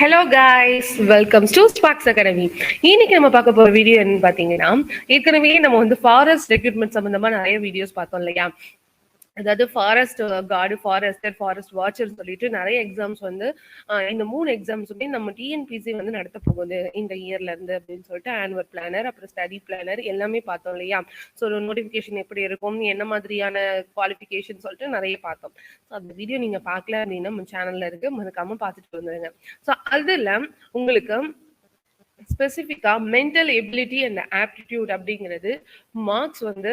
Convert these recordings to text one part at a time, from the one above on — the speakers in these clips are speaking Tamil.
Hello guys, welcome to Sparks academy. இன்னைக்கு நம்ம பார்க்க போற வீடியோ என்னன்னு பாத்தீங்கன்னா, ஏற்கனவே நம்ம வந்து ஃபாரஸ்ட் ரெக்ரூட்மெண்ட் சம்பந்தமா நிறைய வீடியோஸ் பார்த்தோம் இல்லையா? அதாவது forest card, forester, forest watcher சொல்லிட்டு நிறைய எக்ஸாம்ஸ் வந்து இந்த 3 எக்ஸாம்ஸுமே நம்ம டிஎன்பிசி வந்து நடத்த போகுது இந்த இயர்ல இருந்து அப்படின்னு சொல்லிட்டு ஆனுவல் பிளானர், அப்புறம் ஸ்டடி பிளானர் எல்லாமே பார்த்தோம் இல்லையா? ஸோ நோட்டிஃபிகேஷன் எப்படி இருக்கும், என்ன மாதிரியான குவாலிஃபிகேஷன் சொல்லிட்டு நிறைய பார்த்தோம். ஸோ அந்த வீடியோ நீங்க பார்க்கல அப்படின்னா நம்ம சேனல்ல இருக்கு, மறக்காம பார்த்துட்டு வந்துருங்க. ஸோ அதுல உங்களுக்கு ஸ்பெசிஃபிக்கா மென்டல் எபிலிட்டி அண்ட் ஆப்டிடியூட் அப்படிங்கிறது மார்க்ஸ் வந்து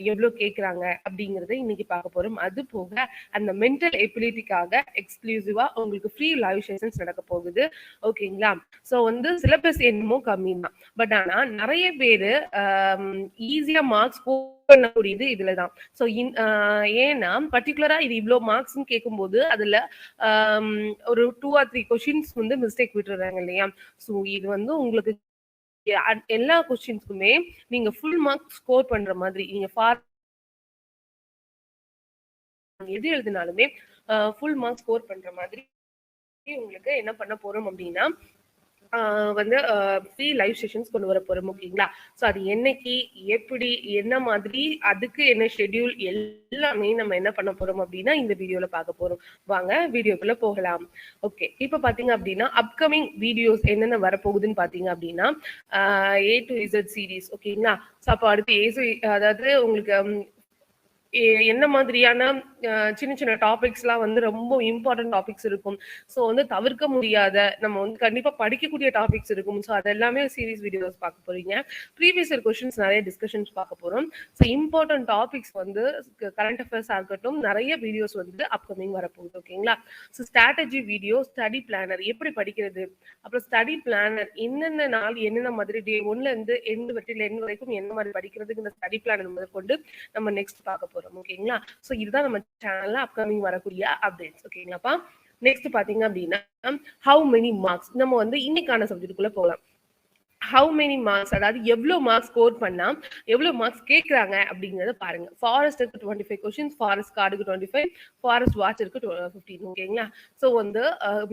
எவ்வளோ கேட்குறாங்க அப்படிங்கிறத இன்னைக்கு பார்க்க போறோம். அது போக அந்த மென்டல் எபிலிட்டிக்காக எக்ஸ்க்ளூசிவா உங்களுக்கு ஃப்ரீ லைவ் செஷன்ஸ் நடக்க போகுது. ஓகேங்களா? ஸோ வந்து சிலபஸ் என்னமோ கம்மி தான், பட் ஆனா நிறைய பேர் ஈஸியா மார்க்ஸ் பண்ணக்கூடியது இதுலதான். ஸோ ஏன்னா பர்டிகுலரா இது இவ்வளோ மார்க்ஸ்ன்னு கேட்கும்போது அதுல ஒரு 2 or 3 கொஸ்டின்ஸ் வந்து மிஸ்டேக் விட்டுறாங்க இல்லையா? ஸோ இது வந்து உங்களுக்கு எல்லா கொஸ்டின்ஸ்க்குமே நீங்க ஃபுல் மார்க் ஸ்கோர் பண்ற மாதிரி, நீங்க எது எழுதினாலுமே ஃபுல் மார்க் ஸ்கோர் பண்ற மாதிரி உங்களுக்கு என்ன பண்ண போறோம் அப்படின்னா வந்து ஃப்ரீ லைவ் செஷன்ஸ் கொண்டு வர போறோம். ஓகேங்களா? ஸோ அது என்னைக்கு, எப்படி, என்ன மாதிரி, அதுக்கு என்ன ஷெட்யூல் எல்லாமே நம்ம என்ன பண்ண போறோம் அப்படின்னா இந்த வீடியோல பார்க்க போறோம். வாங்க வீடியோக்குள்ள போகலாம். ஓகே, இப்போ பாத்தீங்க அப்படின்னா அப்கமிங் வீடியோஸ் என்னென்ன வரப்போகுதுன்னு பாத்தீங்க அப்படின்னா A to Z சீரீஸ். ஓகேங்களா? ஸோ அப்போ அடுத்து அதாவது உங்களுக்கு என்ன மாதிரியான சின்ன சின்ன டாபிக்ஸ்லாம் வந்து ரொம்ப இம்பார்ட்டன்ட் டாபிக்ஸ் இருக்கும். ஸோ வந்து தவிர்க்க முடியாத, நம்ம வந்து கண்டிப்பா படிக்கக்கூடிய டாபிக்ஸ் இருக்கும். ஸோ அது எல்லாமே சீரீஸ் வீடியோஸ் பார்க்க போறீங்க. ப்ரீவியஸ் இயர் கொஸ்டின்ஸ் நிறைய டிஸ்கஷன்ஸ் பார்க்க போறோம். ஸோ இம்பார்ட்டன்ட் டாபிக்ஸ் வந்து கரண்ட் அஃபேர்ஸா இருக்கட்டும், நிறைய வீடியோஸ் வந்து அப்கமிங் வரப்போகுது. ஓகேங்களா? So strategy video, study planar எப்படி படிக்கிறது, அப்புறம் ஸ்டடி பிளானர் என்னென்ன நாள் என்னென்ன மாதிரி டே 1ல இருந்து எண்டு வரைக்கும் என்ன மாதிரி படிக்கிறதுக்கு இந்த ஸ்டடி பிளானர் முதற்கொண்டு நம்ம நெக்ஸ்ட் பார்க்க போறோம். ஓகேங்களா? சோ இதுதான் நம்ம சேனல்ல அப்கமிங் வரக்கூடிய அப்டேட்ஸ். ஓகேங்களாப்பா? நெக்ஸ்ட் பாத்தீங்க அப்படின்னா ஹவு மெனி மார்க்ஸ், நம்ம வந்து இன்னைக்கான சப்ஜெக்டுக்குள்ள போகலாம். ஹவு மெனி மார்க்ஸ், அதாவது எவ்வளவு மார்க்ஸ் ஸ்கோர் பண்ணா எவ்வளவு மார்க்ஸ் கேட்கறாங்க அப்படிங்கறத பாருங்க. ஃபாரஸ்ட்டுக்கு 25 கொஸ்டின்ஸ், ஃபாரஸ்ட் கார்டுக்கு 25, ஃபாரஸ்ட் வாட்சருக்கு 15. ஓகேங்களா? ஸோ வந்து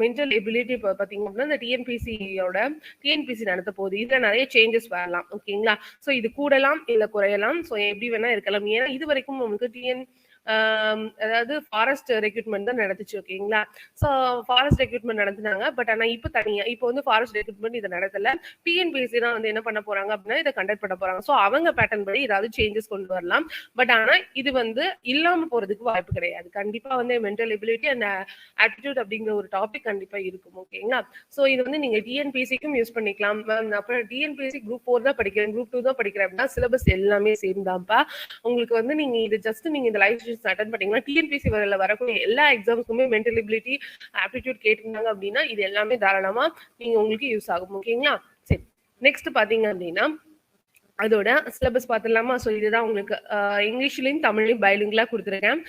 மென்டல் எபிலிட்டி பாத்தீங்க அப்படின்னா இந்த டிஎன்பிசி நடத்த போகுது. இதுல நிறைய சேஞ்சஸ் வரலாம். ஓகேங்களா? ஸோ இது கூடலாம் இல்ல குறையலாம். ஸோ எப்படி வேணா இருக்கலாம். ஏன்னா இது வரைக்கும் உங்களுக்கு அதாவது ஃபாரஸ்ட் ரெக்ரூட்மெண்ட் தான் நடந்துச்சு. ஓகேங்களா? ஸோ ஃபாரஸ்ட் ரெக்ரூட்மெண்ட் நடத்தினாங்க, பட் ஆனா இப்போ தனியா இப்போ வந்து ஃபாரஸ்ட் ரெக்ரூட்மெண்ட் இதை நடத்தல. டிஎன்பிஎஸ்சி தான் வந்து என்ன பண்ண போறாங்க அப்படின்னா இதை கண்டக்ட் பண்ண போறாங்க. ஸோ அவங்க பேட்டர்ன் படி ஏதாவது சேஞ்சஸ் கொண்டு வரலாம். பட் ஆனா இது வந்து இல்லாம போறதுக்கு வாய்ப்பு கிடையாது. கண்டிப்பா வந்து மென்டல் எபிலிட்டி அண்ட் ஆட்டிடியூட் அப்படிங்கிற ஒரு டாபிக் கண்டிப்பா இருக்கும். ஓகேங்களா? ஸோ இது வந்து நீங்க டிஎன்பிஎஸ்சிக்கும் யூஸ் பண்ணிக்கலாம். அப்புறம் டிஎன்பிஎஸ்சி குரூப் 4 தான் படிக்கிறேன், குரூப் 2 தான் படிக்கிறேன் அப்படின்னா சிலபஸ் எல்லாமே சேம் தான்ப்பா. உங்களுக்கு வந்து நீங்க இது ஜஸ்ட் நீங்க இந்த லைவ் செஷன்ஸ் அட்டெண்ட் பண்ணீங்கன்னா டிஎன்பிஎஸ்சி வரக்கூடிய எல்லா எக்ஸாம்ஸ்க்குமே மென்டல் எபிலிட்டி, ஆப்டிடியூட் கேட்டிருந்தாங்க அப்படின்னா இது எல்லாமே தாராளமா நீங்க உங்களுக்கு யூஸ் ஆகும். ஓகேங்களா? சரி, நெக்ஸ்ட் பாத்தீங்க அப்படின்னா அதோட சிலபஸ் பார்த்துடலாமா? ஸோ இதுதான் உங்களுக்கு இங்கிலீஷ்லயும் தமிழ்லையும் பைலிங்குலா கொடுத்துருக்கேன்.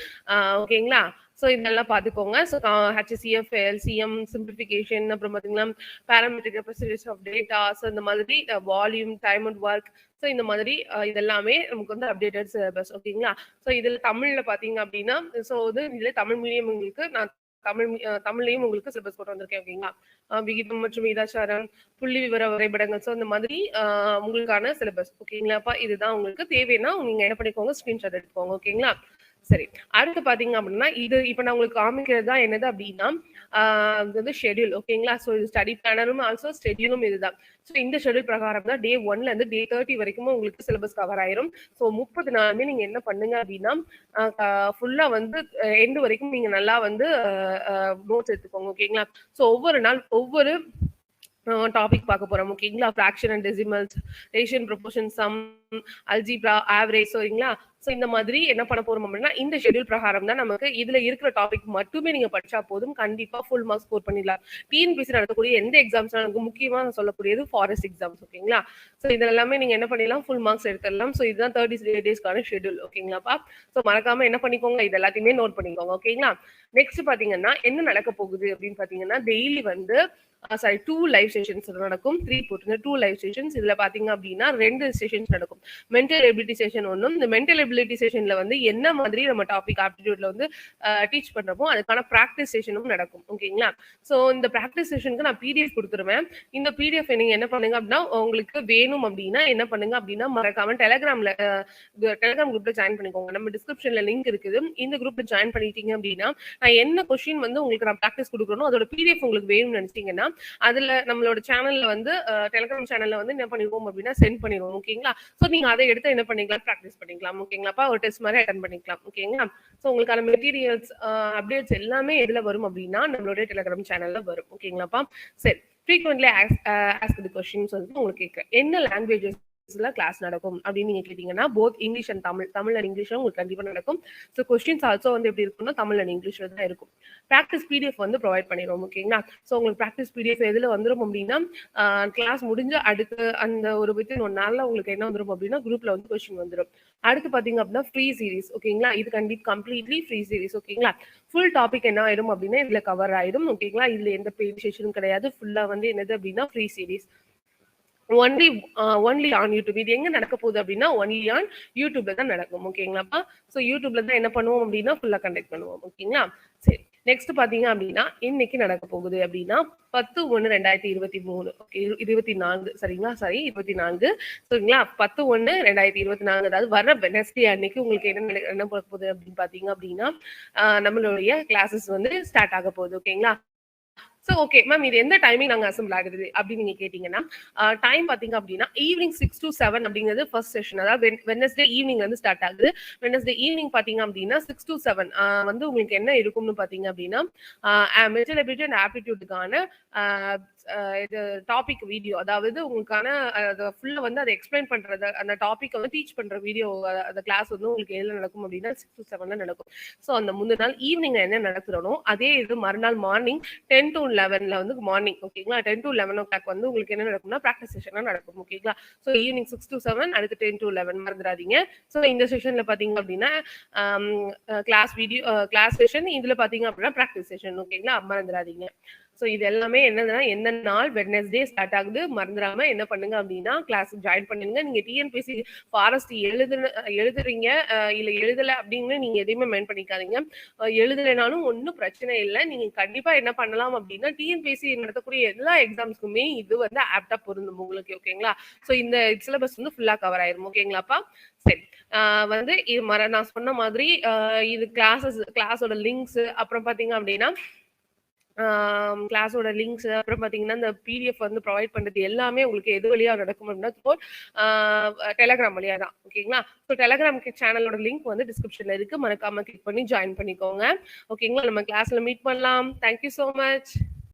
ஓகேங்களா? ஸோ இதெல்லாம் பார்த்துக்கோங்க. ஸோ HCF, LCM, சிம்பிளிஃபிகேஷன், அப்புறம் பார்த்தீங்கன்னா parametric representation of data, so இந்த மாதிரி volume, time and work, so இந்த மாதிரி இதெல்லாமே நமக்கு வந்து அப்டேட்டட் சிலபஸ். ஓகேங்களா? ஸோ இதில் தமிழில் பார்த்தீங்க அப்படின்னா ஸோ இதில் தமிழ் மீடியம் உங்களுக்கு நான் தமிழ்லையும் உங்களுக்கு சிலபஸ் கொண்டு வந்திருக்கேன். ஓகேங்களா? விகிதம் மற்றும் விகிதாச்சாரம், புள்ளி விவர வரைபடங்கள், ஸோ இந்த மாதிரி உங்களுக்கான சிலபஸ். ஓகேங்களாப்பா? இதுதான் உங்களுக்கு தேவைன்னா நீங்க என்ன பண்ணிக்கோங்க, ஸ்கிரீன்ஷாட் எடுத்துக்கோங்க. ஓகேங்களா? சரி, அடுத்து பாத்தீங்க அப்படின்னா இது இப்ப நான் உங்களுக்கு காமிக்கிறது தான் என்னது அப்படின்னா வந்து ஷெட்யூல். ஓகேங்களா? ஸோ இது ஸ்டடி பிளானரும் ஆல்சோ ஷெட்யூலும் இதுதான். ஸோ இந்த ஷெட்யூல் பிரகாரம் தான் டே 1ல இருந்து டே 30 வரைக்கும் உங்களுக்கு சிலபஸ் கவர் ஆயிரும். ஸோ 30 நாளுமே நீங்க என்ன பண்ணுங்க அப்படின்னா ஃபுல்லா வந்து எண்டு வரைக்கும் நீங்க நல்லா வந்து நோட்ஸ் எடுத்துக்கோங்க. ஓகேங்களா? ஸோ ஒவ்வொரு நாள் ஒவ்வொரு டாபிக் பார்க்க போறோம். ஓகேங்களா? ஃபிராக்ஷன் அண்ட் டெசிமல்ஸ், ரேஷியன், ப்ரொபோர்ஷன், சம், அல்ஜிப்ரா, ஆவரேஜ். சரிங்களா? ஸோ இந்த மாதிரி என்ன பண்ண போறோம் அப்படின்னா இந்த ஷெட்யூல் பிரகாரம் தான் நமக்கு இதுல இருக்கிற டாபிக் மட்டுமே நீங்க படிச்சா போதும், கண்டிப்பா ஃபுல் மார்க்ஸ் ஸ்கோர் பண்ணிடலாம். டிஎன்பிஎஸ்சி நடத்தக்கூடிய எந்த எக்ஸாம்ஸ் நமக்கு முக்கியமா நான் சொல்லக்கூடியது ஃபாரஸ்ட் எக்ஸாம்ஸ். ஓகேங்களா? ஸோ இது எல்லாமே நீங்க என்ன பண்ணிடலாம், ஃபுல் மார்க்ஸ் எடுத்துடலாம். ஸோ இதுதான் 30 டேஸ்க்கான ஷெட்யூல். ஓகேங்களாப்பா? ஸோ மறக்காம என்ன பண்ணிக்கோங்க, இது எல்லாத்தையுமே நோட் பண்ணிக்கோங்க. ஓகேங்களா? நெக்ஸ்ட் பாத்தீங்கன்னா என்ன நடக்க போகுது அப்படின்னு பாத்தீங்கன்னா டெய்லி வந்து 2 லைவ் செஷன்ஸ் நடக்கும். 3 போட்டுங்க, 2 லைவ் செஷன்ஸ். இதுல பாத்தீங்க அப்படின்னா 2 செஷன்ஸ் நடக்கும். மென்டல் எபிலிட்டி செஷன் ஒன்றும். இந்த மென்டல் எபிலிட்டி செஷன்ல வந்து என்ன மாதிரி நம்ம டாபிக் ஆப்டிடியூட்ல வந்து டீச் பண்றப்போ அதுக்கான ப்ராக்டிஸ் செஷனும் நடக்கும். ஓகேங்களா? ஸோ இந்த ப்ராக்டிஸ் செஷனுக்கு நான் பிடிஎஃப் கொடுத்துருவேன். இந்த பிடிஎஃப் நீங்க என்ன பண்ணுங்க அப்படின்னா, உங்களுக்கு வேணும் அப்படின்னா என்ன பண்ணுங்க அப்படின்னா, மறக்காம டெலிகிராம் குரூப்ல ஜாயின் பண்ணிக்கோங்க. நம்ம டிஸ்கிரிப்ஷன்ல லிங்க் இருக்குது. இந்த குரூப்ல ஜாயின் பண்ணிட்டீங்க அப்படின்னா, நான் என்ன கொஸ்டின் வந்து உங்களுக்கு நான் ப்ராக்டிஸ் கொடுக்குறேனோ அதோட பிடிஎஃப் உங்களுக்கு வேணும்னு நினைச்சீங்கன்னா, அதுல நம்மளோட சேனல்ல வந்து டெலிகிராம் சேனல்ல வந்து என்ன பண்ணிடுவோம் அப்படின்னா சென்ட் பண்ணிடுவோம். ஓகேங்களா? ஸோ நீங்க அதை எடுத்து என்ன பண்ணிக்கலாம், ப்ராக்டிஸ் பண்ணிக்கலாம். ஓகேங்களாப்பா? ஒரு டெஸ்ட் மாதிரி அட்டன் பண்ணிக்கலாம். ஓகேங்களா? ஸோ உங்களுக்கான மெட்டீரியல்ஸ் அப்டேட்ஸ் எல்லாமே எதுல வரும் அப்படின்னா நம்மளுடைய டெலிகிராம் சேனல்ல வரும். ஓகேங்களாப்பா? சரி, ஃப்ரீக்வென்ட்லி ஆஸ்க்டு கொஸ்டின்ஸ் வந்து உங்களுக்கு கேட்குறேன். என்ன லாங்குவேஜஸ் கிளாஸ் நடக்கும் அப்படின்னு நீங்க கேட்டீங்கன்னா, both English and Tamil and இங்கிலீஷ்ல உங்களுக்கு கண்டிப்பா நடக்கும். ஸோ கொஸ்டின்ஸ் ஆல்சோ வந்து எப்படி இருக்கும்னா தமிழ் அண்ட் இங்கிலீஷ்ல தான் இருக்கும். ப்ராக்டிஸ் பிடிஎஃப் வந்து ப்ரொவைட் பண்ணிடுவோம். ஓகேங்களா? ஸோ உங்களுக்கு ப்ராக்டிஸ் பிடிஎஃப் எதுல வந்துடும் அப்படின்னா, கிளாஸ் முடிஞ்ச அடுத்து அந்த ஒரு வித்தின் 1 நாள்ல உங்களுக்கு என்ன வந்துடும் அப்படின்னா குரூப்ல வந்து கொஸ்டின் வந்துடும். அடுத்து பாத்தீங்க அப்படின்னா ஃப்ரீ சீரிஸ். ஓகேங்களா? இது கம்ப்ளீட்லி ஃப்ரீ சீரிஸ். ஓகேங்களா? ஃபுல் டாபிக் என்ன ஆயிடும் அப்படின்னா இதுல கவர் ஆயிடும். ஓகேங்களா? இதுல எந்த பெய்ட் செஷனும் கிடையாது. ஃபுல்லா வந்து என்னது அப்படின்னா free series. Only on YouTube. இது எங்க நடக்க போகுது அப்படின்னா ஒன்லி ஆன் யூடியூப்ல தான் நடக்கும். ஓகேங்களாப்பா? ஸோ யூடியூப்ல தான் என்ன பண்ணுவோம் அப்படின்னா ஃபுல்லா கண்டக்ட் பண்ணுவோம். ஓகேங்களா? சரி, நெக்ஸ்ட் பாத்தீங்க அப்படின்னா இன்னைக்கு நடக்க போகுது அப்படின்னா 10/1/2023. ஓகே, 24 சரிங்களா? சரி, 24 சரிங்களா? 10/1/2024, அதாவது வர வெனஸ்டே அன்னைக்கு உங்களுக்கு என்ன போகுது அப்படின்னு பாத்தீங்க அப்படின்னா நம்மளுடைய கிளாஸஸ் வந்து ஸ்டார்ட் ஆக போகுது. ஓகேங்களா? ஸோ ஓகே மேம், இது எந்த டைமிங் நாங்கள் அசம்பிள் ஆகுது அப்படின்னு நீங்க கேட்டீங்கன்னா, டைம் பாத்தீங்க அப்படின்னா ஈவினிங் 6 to 7 அப்படிங்கிறது ஃபர்ஸ்ட் செஷன். அதாவது வெனஸ்டே ஈவினிங் வந்து ஸ்டார்ட் ஆகுது. வெனஸ்டே ஈவினிங் பாத்தீங்க அப்படின்னா 6 to 7 வந்து உங்களுக்கு என்ன இருக்கும்னு பாத்தீங்க அப்படின்னா மென்டல் எபிலிட்டி அண்ட் ஆப்டிடியூடுக்கான இது டாபிக் வீடியோ, அதாவது உங்களுக்கான ஃபுல்லா வந்து அதை எக்ஸ்பிளைன் பண்றது, அந்த டாபிக் வந்து டீச் பண்ற வீடியோ, அந்த கிளாஸ் வந்து உங்களுக்கு எதுல நடக்கும் அப்படின்னா 6 to 7 நடக்கும். ஸோ அந்த முந்தின நாள் ஈவினிங் என்ன நடக்கிறோம் அதே இது மறுநாள் மார்னிங் 10 to 11 வந்து மார்னிங். ஓகேங்களா? 10 to 11 o'clock வந்து உங்களுக்கு என்ன நடக்கும்னா ப்ராக்டிஸ் செஷனா நடக்கும். ஓகேங்களா? ஸோ ஈவினிங் 6 to 7, அடுத்து 10 to 11 மறந்துடாதீங்க. ஸோ இந்த செஷன்ல பாத்தீங்க அப்படின்னா கிளாஸ் செஷன், இதுல பாத்தீங்க அப்படின்னா ப்ராக்டிஸ் செஷன். ஓகேங்களா? மறந்துடாதீங்க. ஸோ இது எல்லாமே என்னதுன்னா எந்த நாள் வெட்னஸ்டே ஸ்டார்ட் ஆகுது மறந்துடாம என்ன பண்ணுங்க அப்படின்னா கிளாஸ் ஜாயின் பண்ணுங்க. நீங்க டிஎன்பிஎஸ்சி ஃபாரஸ்ட் எழுதுறீங்க இல்ல எழுதல அப்படின்னு நீங்க எதையுமே மெயின் பண்ணிக்காதீங்க. எழுதலைனாலும் ஒன்றும் பிரச்சனை இல்லை. நீங்க கண்டிப்பா என்ன பண்ணலாம் அப்படின்னா டிஎன்பிஎஸ்சி நடத்தக்கூடிய எல்லா எக்ஸாம்ஸ்க்குமே இது வந்து ஆப்டா பொருந்தும் உங்களுக்கு. ஓகேங்களா? ஸோ இந்த சிலபஸ் வந்து ஃபுல்லா கவர் ஆயிரும். ஓகேங்களாப்பா? சரி, வந்து இது நான் சொன்ன மாதிரி இது கிளாஸோட லிங்க்ஸ், அப்புறம் பாத்தீங்க அப்படின்னா கிளாஸோட லிங்க்ஸ், அப்புறம் பாத்தீங்கன்னா இந்த பிடிஎஃப் வந்து ப்ரொவைட் பண்றது எல்லாமே உங்களுக்கு எது வழியா நடக்கும் அப்படின்னா டெலிகிராம் வழியா தான். ஓகேங்களா? ஸோ டெலிகிராம் சேனலோட லிங்க் வந்து டிஸ்கிரிப்ஷன்ல இருக்கு. மறக்காம கிளிக் பண்ணி ஜாயின் பண்ணிக்கோங்க. ஓகேங்களா? நம்ம கிளாஸ்ல மீட் பண்ணலாம். Thank you so much.